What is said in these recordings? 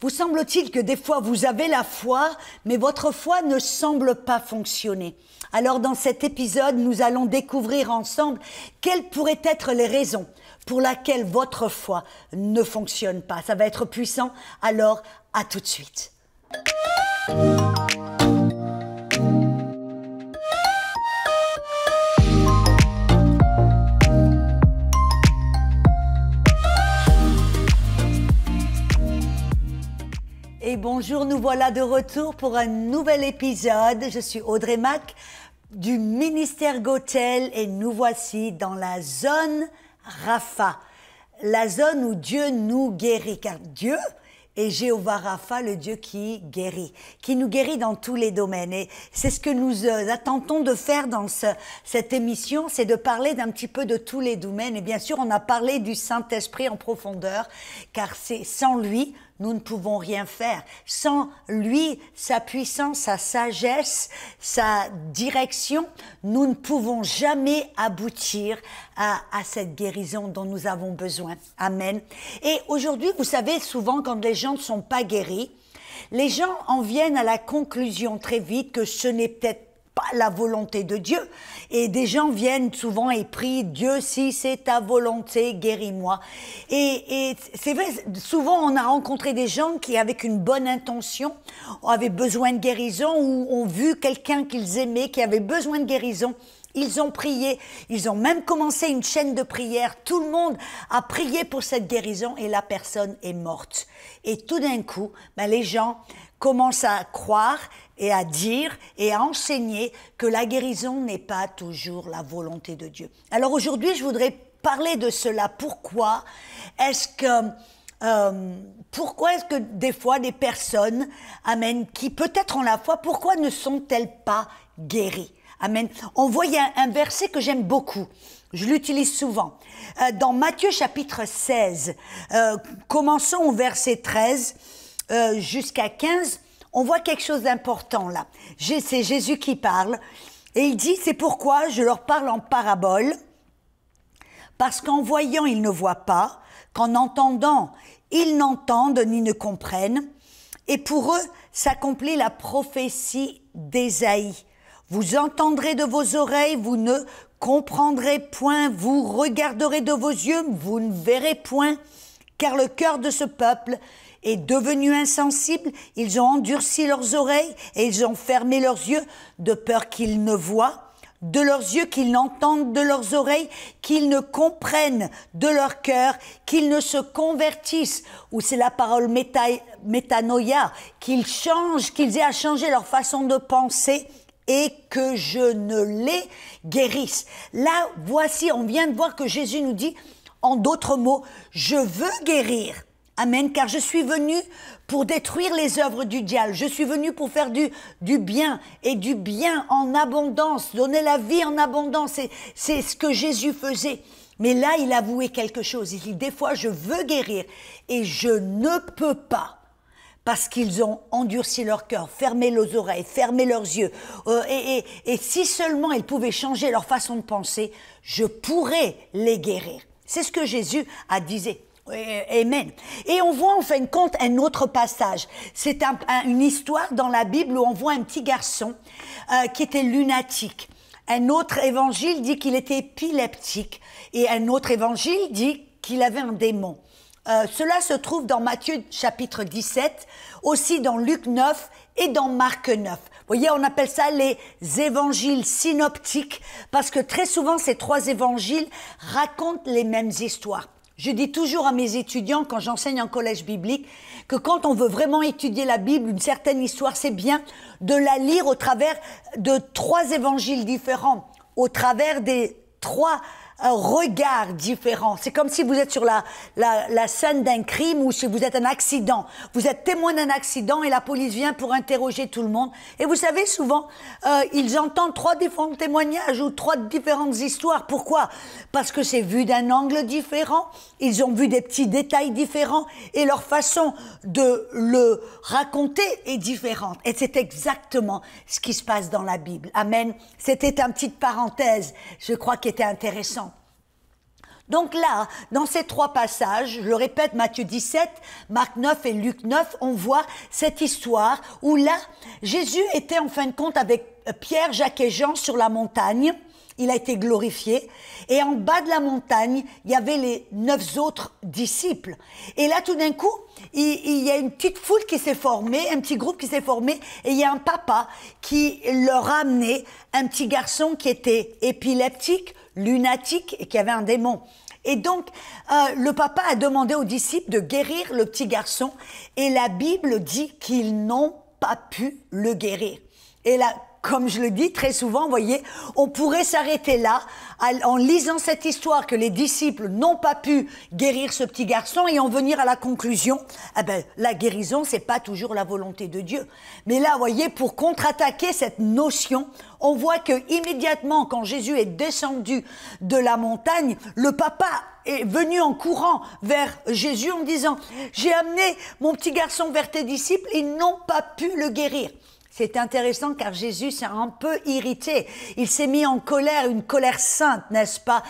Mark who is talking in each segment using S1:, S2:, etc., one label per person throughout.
S1: Vous semble-t-il que des fois vous avez la foi, mais votre foi ne semble pas fonctionner. Alors dans cet épisode, nous allons découvrir ensemble quelles pourraient être les raisons pour lesquelles votre foi ne fonctionne pas. Ça va être puissant, alors à tout de suite. Et bonjour, nous voilà de retour pour un nouvel épisode. Je suis Audrey Mac du ministère Gotel et nous voici dans la zone Rapha, la zone où Dieu nous guérit, car Dieu est Jéhovah Rapha, le Dieu qui guérit, qui nous guérit dans tous les domaines. Et c'est ce que nous attendons de faire dans cette émission, c'est de parler d'un petit peu de tous les domaines. Et bien sûr, on a parlé du Saint-Esprit en profondeur, car c'est sans lui, nous ne pouvons rien faire. Sans lui, sa puissance, sa sagesse, sa direction, nous ne pouvons jamais aboutir à cette guérison dont nous avons besoin. Amen. Et aujourd'hui, vous savez, souvent quand les gens ne sont pas guéris, les gens en viennent à la conclusion très vite que ce n'est peut-être pas la volonté de Dieu. Et des gens viennent souvent et prient, Dieu, si c'est ta volonté, guéris-moi. Et c'est vrai, souvent on a rencontré des gens qui, avec une bonne intention, avaient besoin de guérison ou ont vu quelqu'un qu'ils aimaient qui avait besoin de guérison. Ils ont prié, ils ont même commencé une chaîne de prière. Tout le monde a prié pour cette guérison et la personne est morte. Et tout d'un coup, les gens commencent à croire et à dire et à enseigner que la guérison n'est pas toujours la volonté de Dieu. Alors aujourd'hui, je voudrais parler de cela. Pourquoi est-ce que des fois des personnes, amen, qui peut-être ont la foi, pourquoi ne sont-elles pas guéries? Amen. On voit, il y a un verset que j'aime beaucoup. Je l'utilise souvent. Dans Matthieu chapitre 16, commençons au verset 13 jusqu'à 15, on voit quelque chose d'important là. C'est Jésus qui parle et il dit, c'est pourquoi je leur parle en parabole, parce qu'en voyant, ils ne voient pas, qu'en entendant, ils n'entendent ni ne comprennent, et pour eux s'accomplit la prophétie d'Ésaïe. Vous entendrez de vos oreilles, vous ne comprendrez point, vous regarderez de vos yeux, vous ne verrez point, car le cœur de ce peuple est devenu insensible, ils ont endurci leurs oreilles et ils ont fermé leurs yeux de peur qu'ils ne voient, de leurs yeux qu'ils n'entendent, de leurs oreilles qu'ils ne comprennent, de leur cœur qu'ils ne se convertissent, ou c'est la parole métanoïa, qu'ils changent, qu'ils aient à changer leur façon de penser et que je ne les guérisse. Là, voici, on vient de voir que Jésus nous dit, en d'autres mots, je veux guérir. Amen, car je suis venu pour détruire les œuvres du diable. Je suis venu pour faire du bien et du bien en abondance, donner la vie en abondance. C'est ce que Jésus faisait. Mais là, il avouait quelque chose. Il dit, des fois, je veux guérir et je ne peux pas. Parce qu'ils ont endurci leur cœur, fermé leurs oreilles, fermé leurs yeux. Et si seulement ils pouvaient changer leur façon de penser, je pourrais les guérir. C'est ce que Jésus a disait. Amen. Et on voit en fin de compte un autre passage. C'est une histoire dans la Bible où on voit un petit garçon qui était lunatique. Un autre évangile dit qu'il était épileptique. Et un autre évangile dit qu'il avait un démon. Cela se trouve dans Matthieu chapitre 17, aussi dans Luc 9 et dans Marc 9. Vous voyez, on appelle ça les évangiles synoptiques parce que très souvent ces trois évangiles racontent les mêmes histoires. Je dis toujours à mes étudiants quand j'enseigne en collège biblique que quand on veut vraiment étudier la Bible, une certaine histoire, c'est bien de la lire au travers de trois évangiles différents, au travers des trois regards différents. C'est comme si vous êtes sur la scène d'un crime ou si vous êtes un accident. Vous êtes témoin d'un accident et la police vient pour interroger tout le monde. Et vous savez, souvent, ils entendent trois différents témoignages ou trois différentes histoires. Pourquoi? Parce que c'est vu d'un angle différent, ils ont vu des petits détails différents et leur façon de le raconter est différente. Et c'est exactement ce qui se passe dans la Bible. Amen. C'était une petite parenthèse, je crois, qui était intéressante. Donc là, dans ces trois passages, je le répète, Matthieu 17, Marc 9 et Luc 9, on voit cette histoire où là, Jésus était en fin de compte avec Pierre, Jacques et Jean sur la montagne. Il a été glorifié. Et en bas de la montagne, il y avait les 9 autres disciples. Et là, tout d'un coup, il y a une petite foule qui s'est formée, un petit groupe qui s'est formé, et il y a un papa qui leur a amené un petit garçon qui était épileptique, lunatique et qui avait un démon. Et donc, le papa a demandé aux disciples de guérir le petit garçon, et la Bible dit qu'ils n'ont pas pu le guérir. Et là, comme je le dis très souvent, vous voyez, on pourrait s'arrêter là en lisant cette histoire que les disciples n'ont pas pu guérir ce petit garçon et en venir à la conclusion, eh ben, la guérison, c'est pas toujours la volonté de Dieu. Mais là, vous voyez, pour contre-attaquer cette notion, on voit que immédiatement, quand Jésus est descendu de la montagne, le papa est venu en courant vers Jésus en disant « J'ai amené mon petit garçon vers tes disciples, ils n'ont pas pu le guérir. » C'est intéressant car Jésus s'est un peu irrité. Il s'est mis en colère, une colère sainte, n'est-ce pas?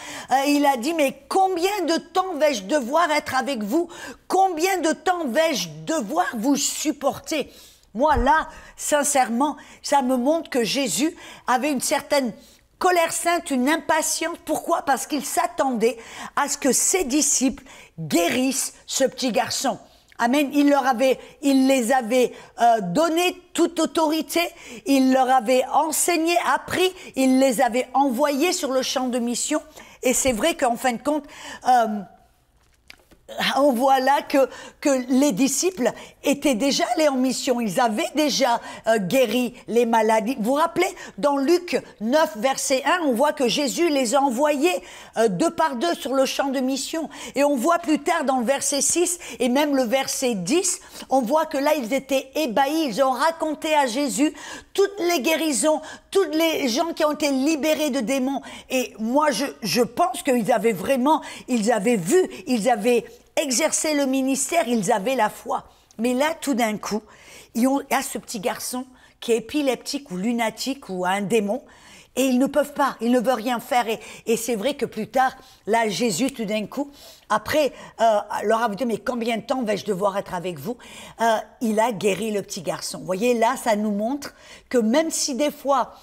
S1: Il a dit, mais combien de temps vais-je devoir être avec vous? Combien de temps vais-je devoir vous supporter? Moi, là, sincèrement, ça me montre que Jésus avait une certaine colère sainte, une impatience. Pourquoi? Parce qu'il s'attendait à ce que ses disciples guérissent ce petit garçon. Amen. Il les avait donné toute autorité, il leur avait enseigné, appris, il les avait envoyés sur le champ de mission. Et c'est vrai qu'en fin de compte, on voit là que les disciples étaient déjà allés en mission. Ils avaient déjà guéri les maladies. Vous vous rappelez, dans Luc 9, verset 1, on voit que Jésus les a envoyés deux par deux sur le champ de mission. Et on voit plus tard dans le verset 6 et même le verset 10, on voit que là, ils étaient ébahis. Ils ont raconté à Jésus toutes les guérisons, tous les gens qui ont été libérés de démons. Et moi, je pense qu'ils avaient vraiment, ils avaient vu, ils avaient exercé le ministère, ils avaient la foi. Mais là, tout d'un coup, il y a ce petit garçon qui est épileptique ou lunatique ou a un démon, et ils ne peuvent pas, ils ne veulent rien faire. Et c'est vrai que plus tard, là, Jésus, tout d'un coup, après, leur a dit, mais combien de temps vais-je devoir être avec vous? Il a guéri le petit garçon. Vous voyez, là, ça nous montre que même si des fois,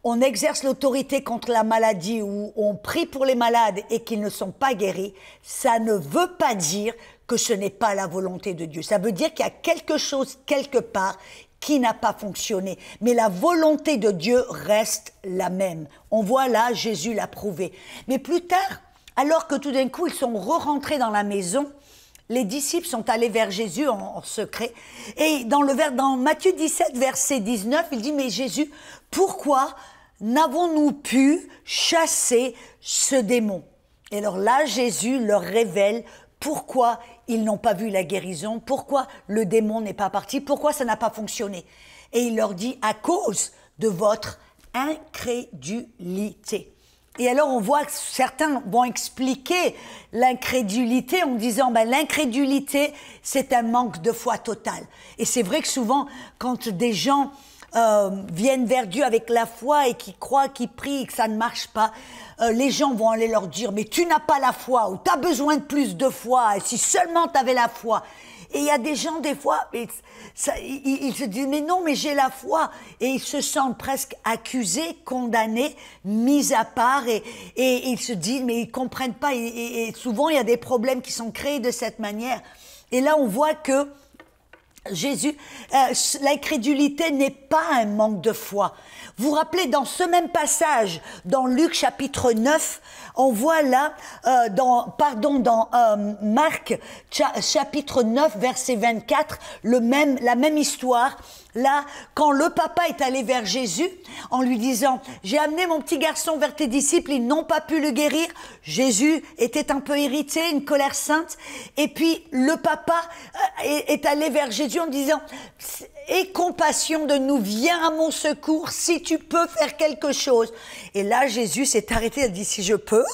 S1: on exerce l'autorité contre la maladie ou on prie pour les malades et qu'ils ne sont pas guéris, ça ne veut pas dire que ce n'est pas la volonté de Dieu. Ça veut dire qu'il y a quelque chose quelque part qui n'a pas fonctionné. Mais la volonté de Dieu reste la même. On voit là, Jésus l'a prouvé. Mais plus tard, alors que tout d'un coup, ils sont re-rentrés dans la maison, les disciples sont allés vers Jésus en secret. Et dans Matthieu 17, verset 19, il dit, mais Jésus, pourquoi n'avons-nous pu chasser ce démon? Et alors là, Jésus leur révèle pourquoi ils n'ont pas vu la guérison, pourquoi le démon n'est pas parti, pourquoi ça n'a pas fonctionné. Et il leur dit, à cause de votre incrédulité. Et alors on voit que certains vont expliquer l'incrédulité en disant l'incrédulité c'est un manque de foi total. Et c'est vrai que souvent quand des gens viennent vers Dieu avec la foi et qui croient, qui prient et que ça ne marche pas, les gens vont aller leur dire mais tu n'as pas la foi ou tu as besoin de plus de foi et si seulement tu avais la foi. Et il y a des gens, des fois, ils se disent, mais non, mais j'ai la foi. Et ils se sentent presque accusés, condamnés, mis à part. Et ils se disent, mais ils comprennent pas. Et souvent, il y a des problèmes qui sont créés de cette manière. Et là, on voit que Jésus, l'incrédulité n'est pas un manque de foi. Vous vous rappelez, dans ce même passage, dans Luc chapitre 9, on voit là, dans Marc chapitre 9, verset 24, la même histoire. Là, quand le papa est allé vers Jésus, en lui disant, j'ai amené mon petit garçon vers tes disciples, ils n'ont pas pu le guérir. Jésus était un peu irrité, une colère sainte. Et puis, le papa est allé vers Jésus en disant, aie compassion de nous, viens à mon secours, si tu peux faire quelque chose. Et là, Jésus s'est arrêté, il a dit, si je peux.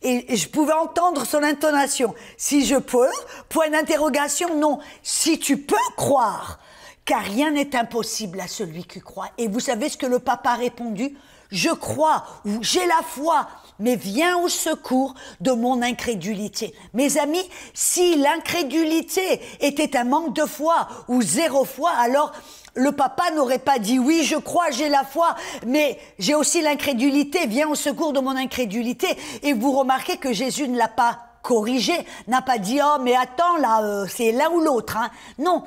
S1: Et je pouvais entendre son intonation. Si je peux, point d'interrogation, non. Si tu peux croire, car rien n'est impossible à celui qui croit. Et vous savez ce que le papa a répondu? je crois ou j'ai la foi, mais viens au secours de mon incrédulité. Mes amis, si l'incrédulité était un manque de foi ou zéro foi, alors le papa n'aurait pas dit oui, je crois, j'ai la foi, mais j'ai aussi l'incrédulité, viens au secours de mon incrédulité. Et vous remarquez que Jésus ne l'a pas corrigé, n'a pas dit oh mais attends là c'est l'un ou l'autre, hein. Non,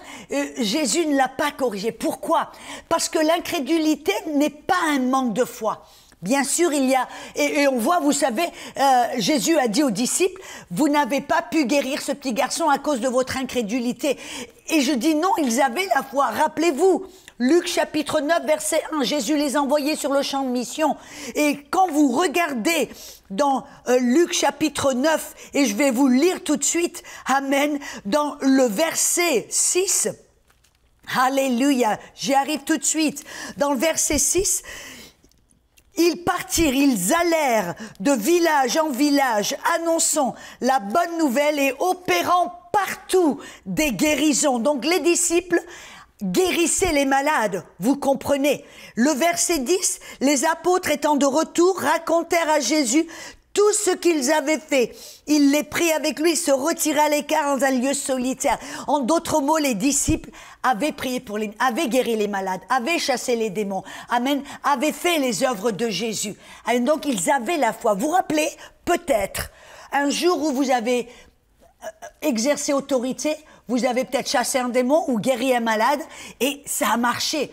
S1: Jésus ne l'a pas corrigé. Pourquoi? Parce que l'incrédulité n'est pas un manque de foi. Bien sûr, il y a, et on voit, vous savez, Jésus a dit aux disciples, vous n'avez pas pu guérir ce petit garçon à cause de votre incrédulité. Et je dis non, ils avaient la foi. Rappelez-vous, Luc chapitre 9, verset 1, Jésus les envoyait sur le champ de mission. Et quand vous regardez dans Luc chapitre 9, et je vais vous le lire tout de suite, amen, dans le verset 6, alléluia, j'y arrive tout de suite, dans le verset 6, ils partirent, ils allèrent de village en village, annonçant la bonne nouvelle et opérant partout des guérisons. Donc les disciples guérissaient les malades, vous comprenez. Le verset 10, les apôtres étant de retour racontèrent à Jésus tout ce qu'ils avaient fait. Il les prit avec lui, se retira à l'écart dans un lieu solitaire. En d'autres mots, les disciples avaient prié avaient guéri les malades, avaient chassé les démons, amen, avaient fait les œuvres de Jésus. Et donc, ils avaient la foi. Vous vous rappelez, peut-être, un jour où vous avez exercé autorité, vous avez peut-être chassé un démon ou guéri un malade, et ça a marché.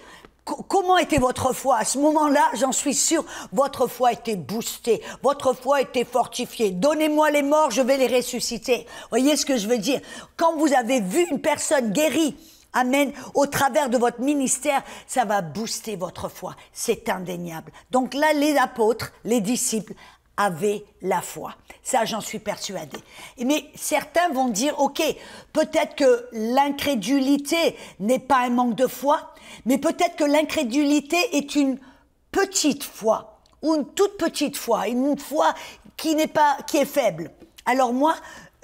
S1: Comment était votre foi? À ce moment-là, j'en suis sûre, votre foi était boostée, votre foi était fortifiée. Donnez-moi les morts, je vais les ressusciter. Voyez ce que je veux dire? Quand vous avez vu une personne guérie, amen, au travers de votre ministère, ça va booster votre foi. C'est indéniable. Donc là, les apôtres, les disciples, avaient la foi. Ça, j'en suis persuadée. Mais certains vont dire, ok, peut-être que l'incrédulité n'est pas un manque de foi, mais peut-être que l'incrédulité est une petite foi, ou une toute petite foi, une foi qui est faible. Alors moi,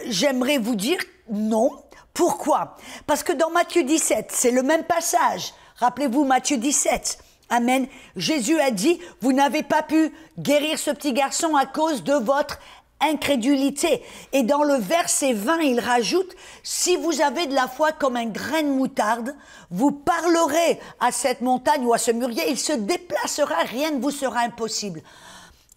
S1: j'aimerais vous dire non. Pourquoi? Parce que dans Matthieu 17, c'est le même passage. Rappelez-vous Matthieu 17. Amen. Jésus a dit, vous n'avez pas pu guérir ce petit garçon à cause de votre incrédulité. Et dans le verset 20, il rajoute, si vous avez de la foi comme un grain de moutarde, vous parlerez à cette montagne ou à ce mûrier, il se déplacera, rien ne vous sera impossible.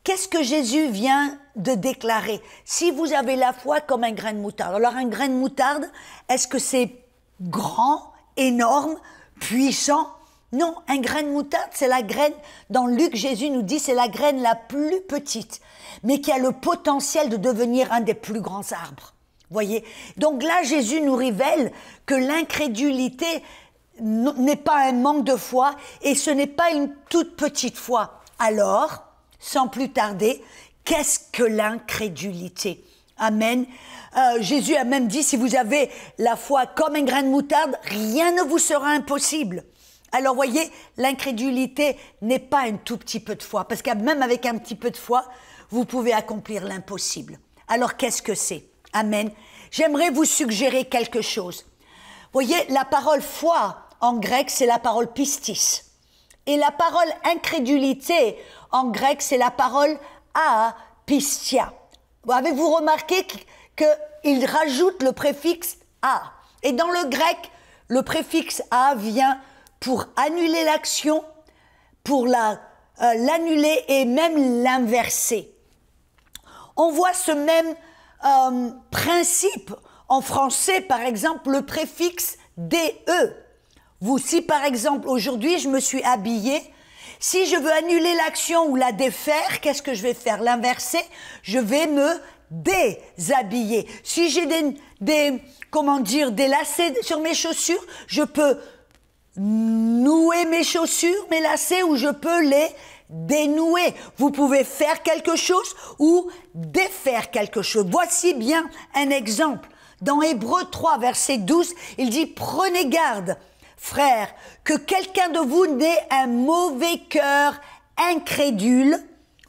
S1: Qu'est-ce que Jésus vient de déclarer? Si vous avez la foi comme un grain de moutarde. Alors un grain de moutarde, est-ce que c'est grand, énorme, puissant? Non, un grain de moutarde, c'est la graine, dans Luc, Jésus nous dit, c'est la graine la plus petite, mais qui a le potentiel de devenir un des plus grands arbres. Voyez? Donc là, Jésus nous révèle que l'incrédulité n'est pas un manque de foi et ce n'est pas une toute petite foi. Alors, sans plus tarder, qu'est-ce que l'incrédulité? Amen. Jésus a même dit, si vous avez la foi comme un grain de moutarde, rien ne vous sera impossible. Alors, voyez, l'incrédulité n'est pas un tout petit peu de foi, parce que même avec un petit peu de foi, vous pouvez accomplir l'impossible. Alors, qu'est-ce que c'est? Amen. J'aimerais vous suggérer quelque chose. Voyez, la parole foi en grec, c'est la parole pistis. Et la parole incrédulité en grec, c'est la parole apistia. Avez-vous remarqué qu'il rajoute le préfixe a? Et dans le grec, le préfixe a vient pour annuler l'action, pour l'annuler et même l'inverser. On voit ce même principe en français, par exemple, le préfixe DE. Si par exemple, aujourd'hui, je me suis habillée, si je veux annuler l'action ou la défaire, qu'est-ce que je vais faire? L'inverser, je vais me déshabiller. Si j'ai des lacets sur mes chaussures, je peux nouer mes chaussures, mes lacets, ou je peux les dénouer. Vous pouvez faire quelque chose ou défaire quelque chose. Voici bien un exemple. Dans Hébreux 3, verset 12, il dit « Prenez garde, frères, que quelqu'un de vous n'ait un mauvais cœur incrédule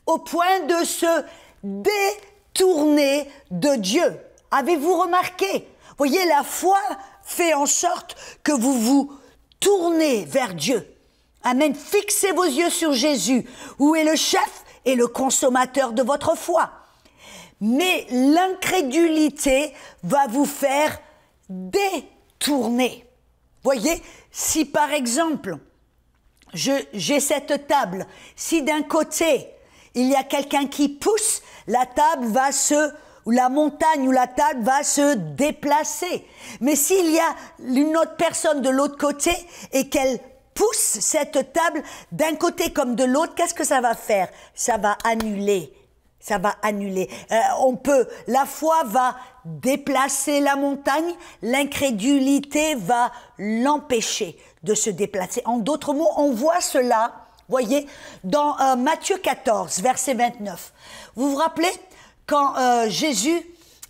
S1: au point de se détourner de Dieu. » Avez-vous remarqué? Voyez, la foi fait en sorte que vous vous tournez vers Dieu. Amen. Fixez vos yeux sur Jésus. Où est le chef et le consommateur de votre foi? Mais l'incrédulité va vous faire détourner. Voyez, si par exemple, j'ai cette table, si d'un côté, il y a quelqu'un qui pousse, la table va ou la montagne ou la table va se déplacer. Mais s'il y a une autre personne de l'autre côté et qu'elle pousse cette table d'un côté comme de l'autre, qu'est-ce que ça va faire? Ça va annuler. Ça va annuler. La foi va déplacer la montagne, l'incrédulité va l'empêcher de se déplacer. En d'autres mots, on voit cela, voyez, dans Matthieu 14, verset 29. Vous vous rappelez quand Jésus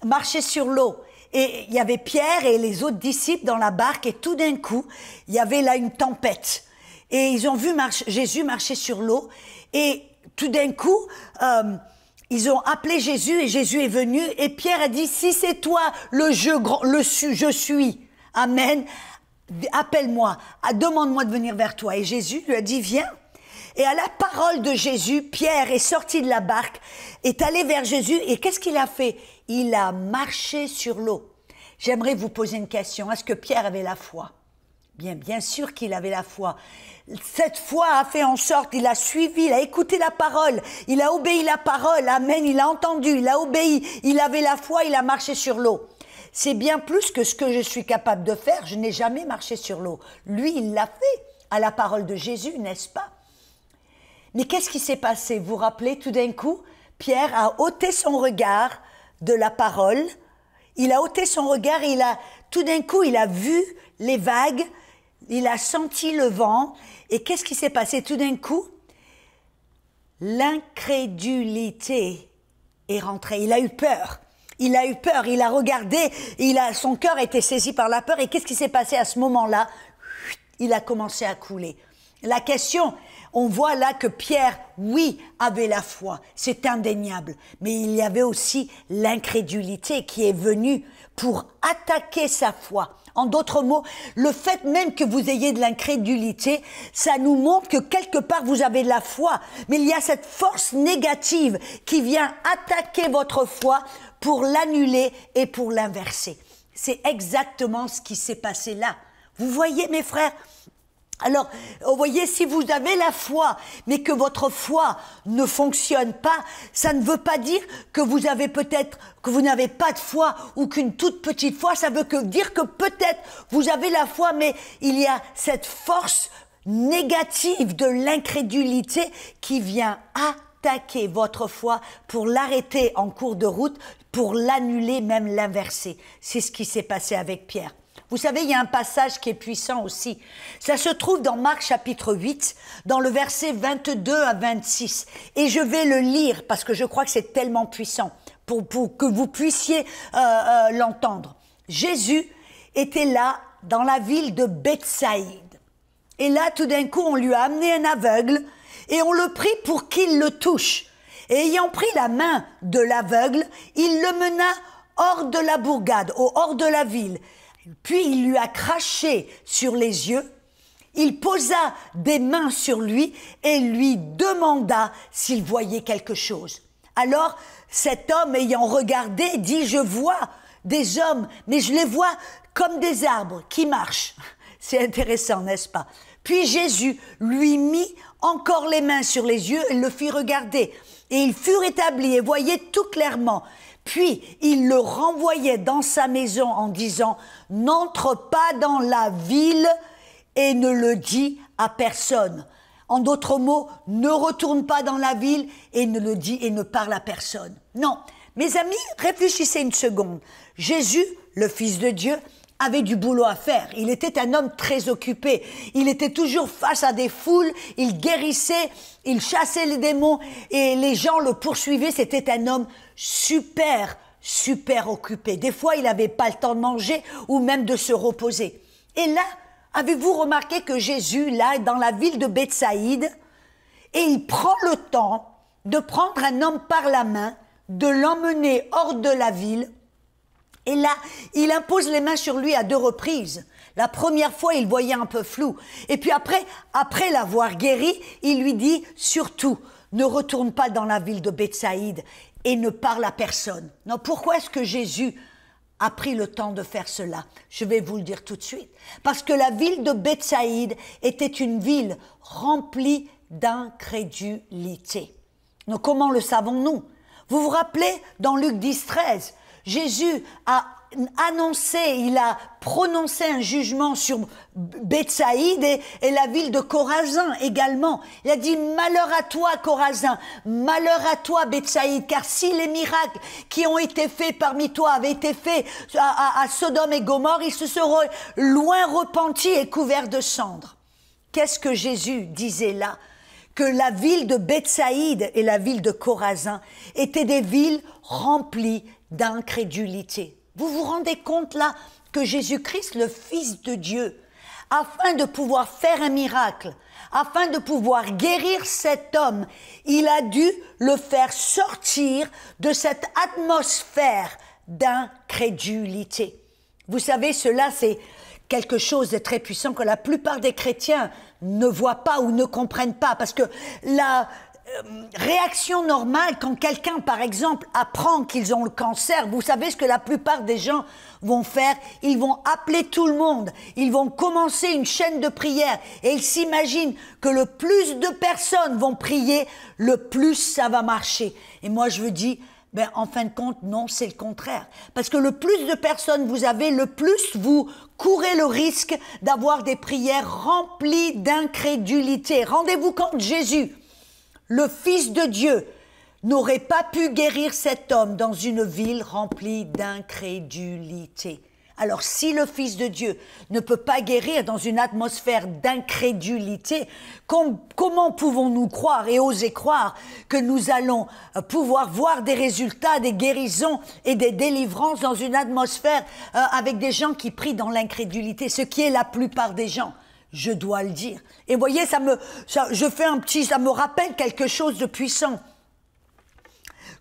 S1: marchait sur l'eau et il y avait Pierre et les autres disciples dans la barque et tout d'un coup, il y avait là une tempête. Et ils ont vu Jésus marcher sur l'eau et tout d'un coup, ils ont appelé Jésus et Jésus est venu et Pierre a dit, si c'est toi je suis, amen, appelle-moi, demande-moi de venir vers toi. Et Jésus lui a dit, viens. Et à la parole de Jésus, Pierre est sorti de la barque, est allé vers Jésus et qu'est-ce qu'il a fait? Il a marché sur l'eau. J'aimerais vous poser une question. Est-ce que Pierre avait la foi? Bien sûr qu'il avait la foi. Cette foi a fait en sorte, il a suivi, il a écouté la parole, il a obéi la parole, amen, il a entendu, il a obéi, il avait la foi, il a marché sur l'eau. C'est bien plus que ce que je suis capable de faire, je n'ai jamais marché sur l'eau. Lui, il l'a fait à la parole de Jésus, n'est-ce pas? Mais qu'est-ce qui s'est passé? Vous vous rappelez, tout d'un coup, Pierre a ôté son regard de la parole, il a ôté son regard et tout d'un coup, il a vu les vagues, il a senti le vent, et qu'est-ce qui s'est passé? Tout d'un coup, l'incrédulité est rentrée, il a eu peur. Il a eu peur, il a regardé, son cœur était saisi par la peur, et qu'est-ce qui s'est passé à ce moment-là? Il a commencé à couler. La question, on voit là que Pierre, oui, avait la foi, c'est indéniable, mais il y avait aussi l'incrédulité qui est venue pour attaquer sa foi. En d'autres mots, le fait même que vous ayez de l'incrédulité, ça nous montre que quelque part vous avez de la foi, mais il y a cette force négative qui vient attaquer votre foi pour l'annuler et pour l'inverser. C'est exactement ce qui s'est passé là. Vous voyez, mes frères? Alors, vous voyez, si vous avez la foi, mais que votre foi ne fonctionne pas, ça ne veut pas dire que vous avez peut-être, que vous n'avez pas de foi ou qu'une toute petite foi, ça veut dire que peut-être vous avez la foi, mais il y a cette force négative de l'incrédulité qui vient attaquer votre foi pour l'arrêter en cours de route, pour l'annuler, même l'inverser. C'est ce qui s'est passé avec Pierre. Vous savez, il y a un passage qui est puissant aussi. Ça se trouve dans Marc chapitre 8, dans le verset 22 à 26. Et je vais le lire parce que je crois que c'est tellement puissant pour que vous puissiez l'entendre. Jésus était là dans la ville de Bethsaïde. Et là, tout d'un coup, on lui a amené un aveugle et on le prit pour qu'il le touche. Et ayant pris la main de l'aveugle, il le mena hors de la bourgade, hors de la ville. Puis il lui a craché sur les yeux, il posa des mains sur lui et lui demanda s'il voyait quelque chose. Alors cet homme ayant regardé dit, je vois des hommes, mais je les vois comme des arbres qui marchent. C'est intéressant, n'est-ce pas? Puis Jésus lui mit encore les mains sur les yeux et le fit regarder. Et il fut rétabli et voyait tout clairement. Puis il le renvoyait dans sa maison en disant, n'entre pas dans la ville et ne le dis à personne. En d'autres mots, ne retourne pas dans la ville et ne le dis et ne parle à personne. Non, mes amis, réfléchissez une seconde. Jésus, le Fils de Dieu, avait du boulot à faire. Il était un homme très occupé. Il était toujours face à des foules, il guérissait, il chassait les démons et les gens le poursuivaient. C'était un homme super occupé. Des fois, il n'avait pas le temps de manger ou même de se reposer. Et là, avez-vous remarqué que Jésus, là, est dans la ville de Bethsaïde et il prend le temps de prendre un homme par la main, de l'emmener hors de la ville. Et là, il impose les mains sur lui à 2 reprises. La première fois, il voyait un peu flou. Et puis après l'avoir guéri, il lui dit, surtout, ne retourne pas dans la ville de Bethsaïde et ne parle à personne. Non, pourquoi est-ce que Jésus a pris le temps de faire cela? Je vais vous le dire tout de suite. Parce que la ville de Bethsaïde était une ville remplie d'incrédulité. Donc comment le savons-nous? Vous vous rappelez dans Luc 10, 13, Jésus a annoncé, il a prononcé un jugement sur Bethsaïde et la ville de Chorazin également. Il a dit malheur à toi Chorazin, malheur à toi Bethsaïde, car si les miracles qui ont été faits parmi toi avaient été faits à Sodome et Gomorrhe, ils se seraient loin repentis et couverts de cendres. Qu'est-ce que Jésus disait là? Que la ville de Bethsaïde et la ville de Chorazin étaient des villes remplies d'incrédulité. Vous vous rendez compte là que Jésus-Christ, le Fils de Dieu, afin de pouvoir faire un miracle, afin de pouvoir guérir cet homme, il a dû le faire sortir de cette atmosphère d'incrédulité. Vous savez, cela c'est quelque chose de très puissant que la plupart des chrétiens ne voient pas ou ne comprennent pas, parce que la réaction normale quand quelqu'un, par exemple, apprend qu'ils ont le cancer, vous savez ce que la plupart des gens vont faire? Ils vont appeler tout le monde, ils vont commencer une chaîne de prière et ils s'imaginent que le plus de personnes vont prier, le plus ça va marcher. Et moi je vous dis, ben, en fin de compte, non, c'est le contraire. Parce que le plus de personnes vous avez, le plus vous courez le risque d'avoir des prières remplies d'incrédulité. Rendez-vous compte, Jésus, le Fils de Dieu, n'aurait pas pu guérir cet homme dans une ville remplie d'incrédulité. Alors si le Fils de Dieu ne peut pas guérir dans une atmosphère d'incrédulité, comment pouvons-nous croire et oser croire que nous allons pouvoir voir des résultats, des guérisons et des délivrances dans une atmosphère avec des gens qui prient dans l'incrédulité, ce qui est la plupart des gens, je dois le dire. Et vous voyez, ça me rappelle quelque chose de puissant.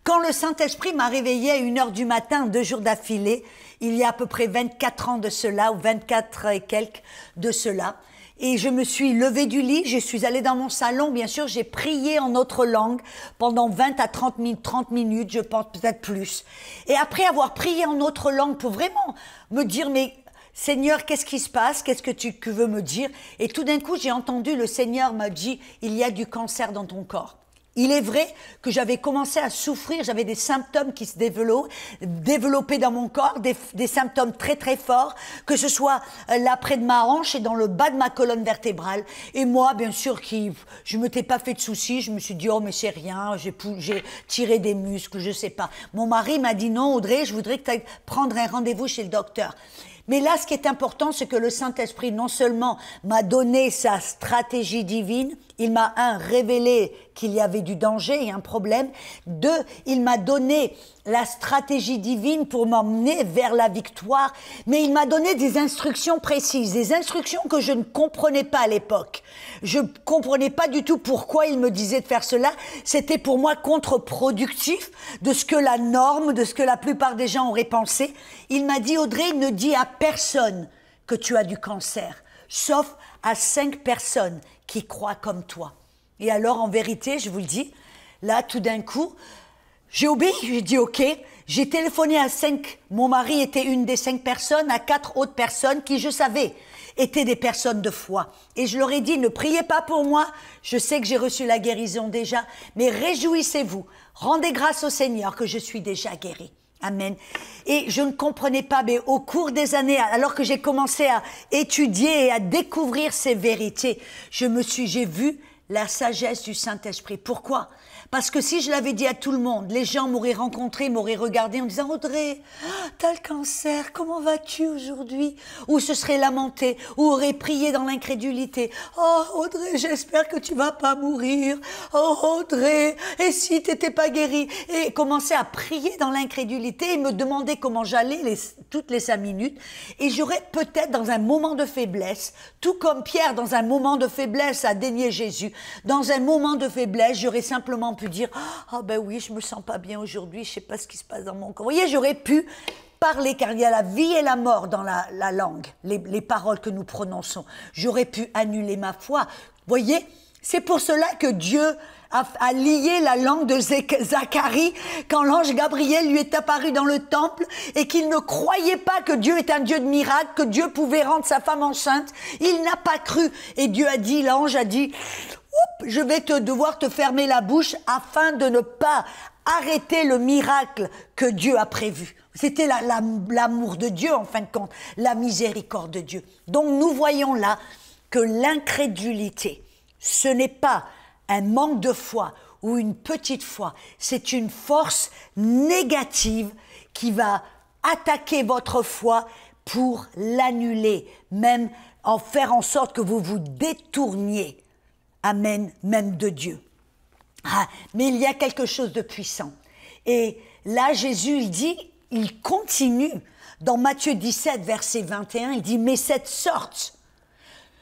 S1: Quand le Saint-Esprit m'a réveillée à 1h du matin, 2 jours d'affilée, il y a à peu près 24 ans de cela, ou 24 et quelques de cela, et je me suis levée du lit, je suis allée dans mon salon, bien sûr, j'ai prié en autre langue pendant 20 à 30 minutes, je pense peut-être plus. Et après avoir prié en autre langue pour vraiment me dire, mais Seigneur, qu'est-ce qui se passe? Qu'est-ce que tu veux me dire? Et tout d'un coup, j'ai entendu le Seigneur m'a dit, il y a du cancer dans ton corps. Il est vrai que j'avais commencé à souffrir, j'avais des symptômes qui se développaient dans mon corps, des symptômes très très forts, que ce soit là près de ma hanche et dans le bas de ma colonne vertébrale. Et moi, bien sûr, je m'étais pas fait de soucis, je me suis dit, oh mais c'est rien, j'ai tiré des muscles, je sais pas. Mon mari m'a dit, non Audrey, je voudrais que tu ailles prendre un rendez-vous chez le docteur. Mais là, ce qui est important, c'est que le Saint-Esprit, non seulement m'a donné sa stratégie divine, il m'a, révélé qu'il y avait du danger et un problème. 2, il m'a donné la stratégie divine pour m'emmener vers la victoire. Mais il m'a donné des instructions précises, des instructions que je ne comprenais pas à l'époque. Je ne comprenais pas du tout pourquoi il me disait de faire cela. C'était pour moi contre-productif de ce que la norme, de ce que la plupart des gens auraient pensé. Il m'a dit, Audrey, ne dis à personne que tu as du cancer, sauf à 5 personnes qui croient comme toi. Et alors, en vérité, je vous le dis, là, tout d'un coup, j'ai obéi, j'ai dit ok, j'ai téléphoné à 5, mon mari était une des 5 personnes, à 4 autres personnes qui, je savais, étaient des personnes de foi. Et je leur ai dit, ne priez pas pour moi, je sais que j'ai reçu la guérison déjà, mais réjouissez-vous, rendez grâce au Seigneur que je suis déjà guérie. Amen. Et je ne comprenais pas, mais au cours des années, alors que j'ai commencé à étudier et à découvrir ces vérités, j'ai vu la sagesse du Saint-Esprit. Pourquoi? Parce que si je l'avais dit à tout le monde, les gens m'auraient rencontré, m'auraient regardé en disant « Audrey, t'as le cancer, comment vas-tu aujourd'hui ?» Ou se seraient lamentés, ou auraient prié dans l'incrédulité. « Oh Audrey, j'espère que tu vas pas mourir. Oh Audrey, et si t'étais pas guérie ?» Et commencer à prier dans l'incrédulité et me demander comment j'allais toutes les 5 minutes. Et j'aurais peut-être dans un moment de faiblesse, tout comme Pierre dans un moment de faiblesse a dénié Jésus, dans un moment de faiblesse, j'aurais simplement pu dire « Ah ben oui, je me sens pas bien aujourd'hui, je sais pas ce qui se passe dans mon corps. » Vous voyez, j'aurais pu parler, car il y a la vie et la mort dans la langue, les paroles que nous prononçons. J'aurais pu annuler ma foi. Voyez, c'est pour cela que Dieu a lié la langue de Zacharie quand l'ange Gabriel lui est apparu dans le temple et qu'il ne croyait pas que Dieu est un Dieu de miracle, que Dieu pouvait rendre sa femme enceinte. Il n'a pas cru. Et Dieu a dit, l'ange a dit, je vais devoir te fermer la bouche afin de ne pas arrêter le miracle que Dieu a prévu. C'était l'amour de Dieu en fin de compte, la miséricorde de Dieu. Donc nous voyons là que l'incrédulité, ce n'est pas un manque de foi ou une petite foi, c'est une force négative qui va attaquer votre foi pour l'annuler, même en faire en sorte que vous vous détourniez, amen, même de Dieu. Ah, mais il y a quelque chose de puissant. Et là, Jésus, il continue, dans Matthieu 17, verset 21, il dit « Mais cette sorte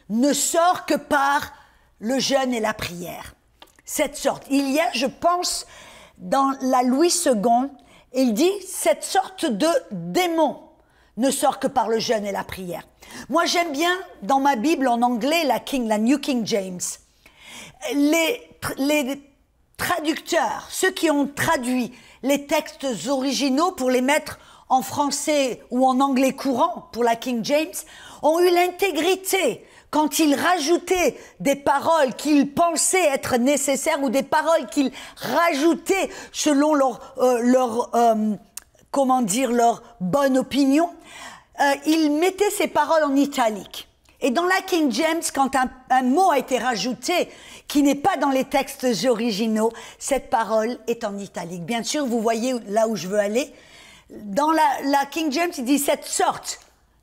S1: ne sort que par le jeûne et la prière. » Cette sorte. Il y a, je pense, dans la Louis II, il dit « Cette sorte de démon ne sort que par le jeûne et la prière. » Moi, j'aime bien, dans ma Bible en anglais, la New King James, les traducteurs, ceux qui ont traduit les textes originaux pour les mettre en français ou en anglais courant pour la King James, ont eu l'intégrité quand ils rajoutaient des paroles qu'ils pensaient être nécessaires ou des paroles qu'ils rajoutaient selon leur bonne opinion, ils mettaient ces paroles en italique. Et dans la King James, quand un mot a été rajouté qui n'est pas dans les textes originaux, cette parole est en italique. Bien sûr, vous voyez là où je veux aller. Dans la King James, il dit « Cette sorte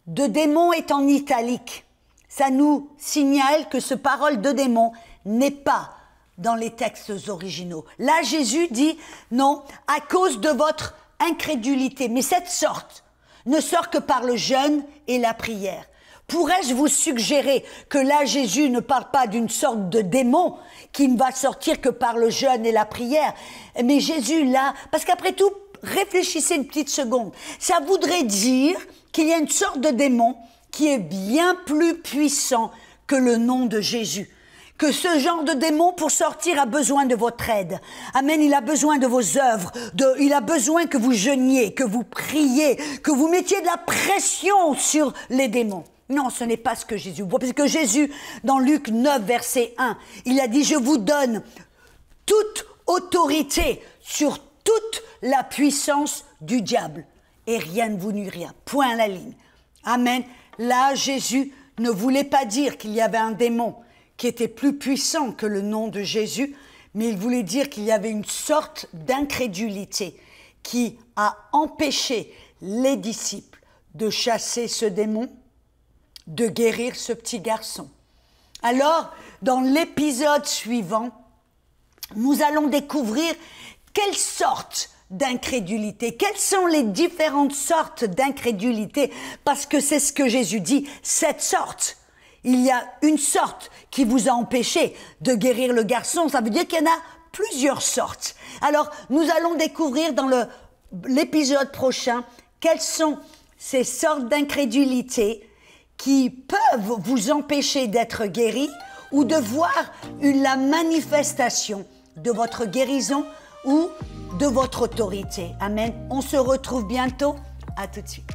S1: de démon est en italique ». Ça nous signale que ce parole de démon n'est pas dans les textes originaux. Là, Jésus dit « Non, à cause de votre incrédulité. » Mais cette sorte ne sort que par le jeûne et la prière. Pourrais-je vous suggérer que là, Jésus ne parle pas d'une sorte de démon qui ne va sortir que par le jeûne et la prière? Mais Jésus, là, parce qu'après tout, réfléchissez une petite seconde. Ça voudrait dire qu'il y a une sorte de démon qui est bien plus puissant que le nom de Jésus. Que ce genre de démon, pour sortir, a besoin de votre aide. Amen, il a besoin de vos œuvres, il a besoin que vous jeûniez, que vous priez, que vous mettiez de la pression sur les démons. Non, ce n'est pas ce que Jésus voit. Parce que Jésus, dans Luc 9, verset 1, il a dit « Je vous donne toute autorité sur toute la puissance du diable. Et rien ne vous nuira. » Point à la ligne. Amen. Là, Jésus ne voulait pas dire qu'il y avait un démon qui était plus puissant que le nom de Jésus, mais il voulait dire qu'il y avait une sorte d'incrédulité qui a empêché les disciples de chasser ce démon, de guérir ce petit garçon. Alors, dans l'épisode suivant, nous allons découvrir quelle sorte d'incrédulité, quelles sont les différentes sortes d'incrédulité, parce que c'est ce que Jésus dit, cette sorte. Il y a une sorte qui vous a empêché de guérir le garçon, ça veut dire qu'il y en a plusieurs sortes. Alors, nous allons découvrir dans l'épisode prochain quelles sont ces sortes d'incrédulité qui peuvent vous empêcher d'être guéri ou de voir la manifestation de votre guérison ou de votre autorité. Amen. On se retrouve bientôt. À tout de suite.